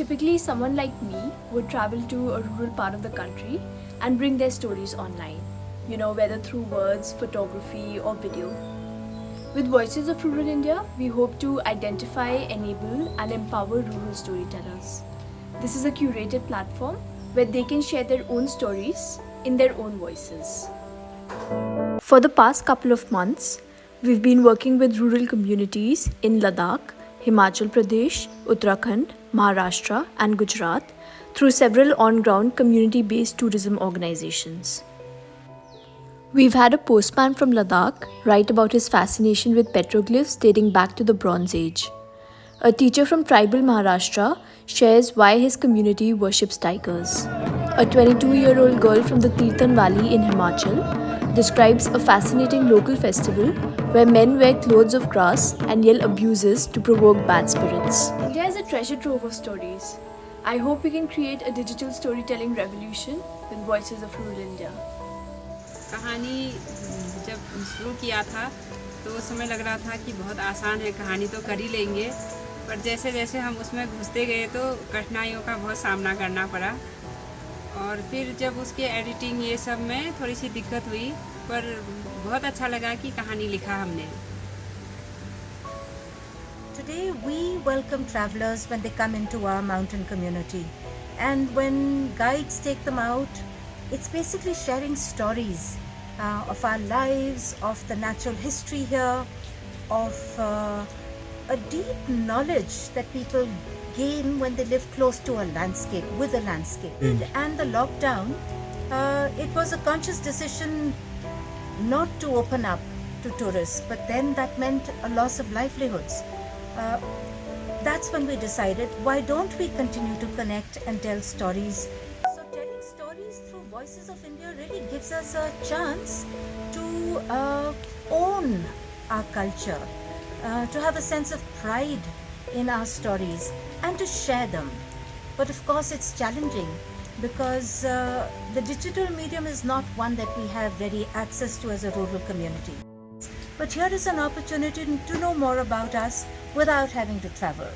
typically someone like me would travel to a rural part of the country and bring their stories online, whether through words, photography, or video. With Voices of Rural India, we hope to identify, enable, and empower rural storytellers. This is a curated platform where they can share their own stories in their own voices. For the past couple of months, we've been working with rural communities in Ladakh, Himachal Pradesh, Uttarakhand, Maharashtra, and Gujarat through several on-ground community-based tourism organizations. We've had a postman from Ladakh write about his fascination with petroglyphs dating back to the Bronze Age. A teacher from tribal Maharashtra shares why his community worships tigers. A 22-year-old girl from the Tirthan Valley in Himachal describes a fascinating local festival where men wear clothes of grass and yell abuses to provoke bad spirits. India is a treasure trove of stories. I hope we can create a digital storytelling revolution with Voices of Rural India. कहानी जब शुरू किया था तो उस समय लग रहा था कि बहुत आसान है, कहानी तो कर ही लेंगे, पर जैसे जैसे हम उसमें घुसते गए तो कठिनाइयों का बहुत सामना करना पड़ा और फिर जब उसके एडिटिंग ये सब में थोड़ी सी दिक्कत हुई, पर बहुत अच्छा लगा कि कहानी लिखा हमने. Today we welcome travelers when they come into our mountain community, and when guides take them out, it's basically sharing stories of our lives, of the natural history here, of a deep knowledge that people gain when they live close to a landscape, with a landscape. And the lockdown, it was a conscious decision not to open up to tourists, but then that meant a loss of livelihoods. That's when we decided, why don't we continue to connect and tell stories? So telling stories through Voices of India really gives us a chance to own our culture, to have a sense of pride in our stories and to share them. But of course it's challenging because the digital medium is not one that we have ready access to as a rural community. But here is an opportunity to know more about us without having to travel.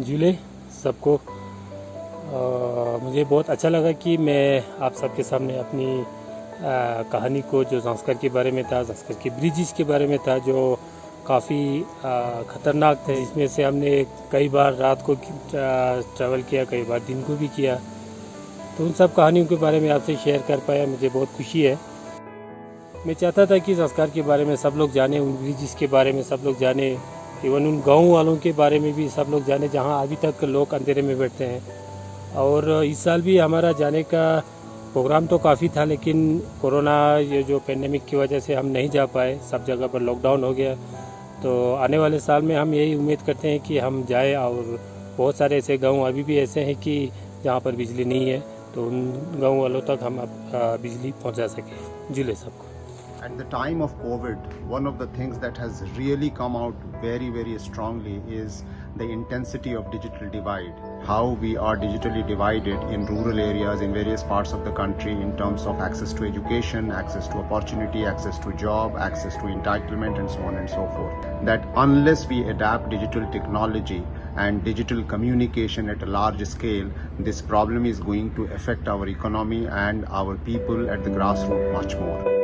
जुले सबको मुझे बहुत अच्छा लगा कि मैं आप सबके सामने अपनी कहानी को, जो संस्कार के बारे में था, संस्कार के ब्रिजेस के बारे में था, जो काफ़ी ख़तरनाक थे. इसमें से हमने कई बार रात को ट्रैवल किया, कई बार दिन को भी किया. तो उन सब कहानियों के बारे में आपसे शेयर कर पाया, मुझे बहुत खुशी है. मैं चाहता था कि संस्कार के बारे में सब लोग जाने, उन ब्रिजेस के बारे में सब लोग जाने, इवन उन गाँव वालों के बारे में भी सब लोग जाने जहाँ अभी तक लोग अंधेरे में बैठते हैं. और इस साल भी हमारा जाने का प्रोग्राम तो काफ़ी था, लेकिन कोरोना ये जो पेंडेमिक की वजह से हम नहीं जा पाए, सब जगह पर लॉकडाउन हो गया. तो आने वाले साल में हम यही उम्मीद करते हैं कि हम जाए. और बहुत सारे ऐसे गांव अभी भी ऐसे हैं कि जहां पर बिजली नहीं है, तो उन गांव वालों तक हम बिजली पहुंचा सकें. जुले सबको. At the time of COVID, one of the things that has really come out very, very strongly is the intensity of digital divide. How we are digitally divided in rural areas in various parts of the country in terms of access to education, access to opportunity, access to job, access to entitlement, and so on and so forth. That unless we adapt digital technology and digital communication at a large scale, this problem is going to affect our economy and our people at the grassroots much more.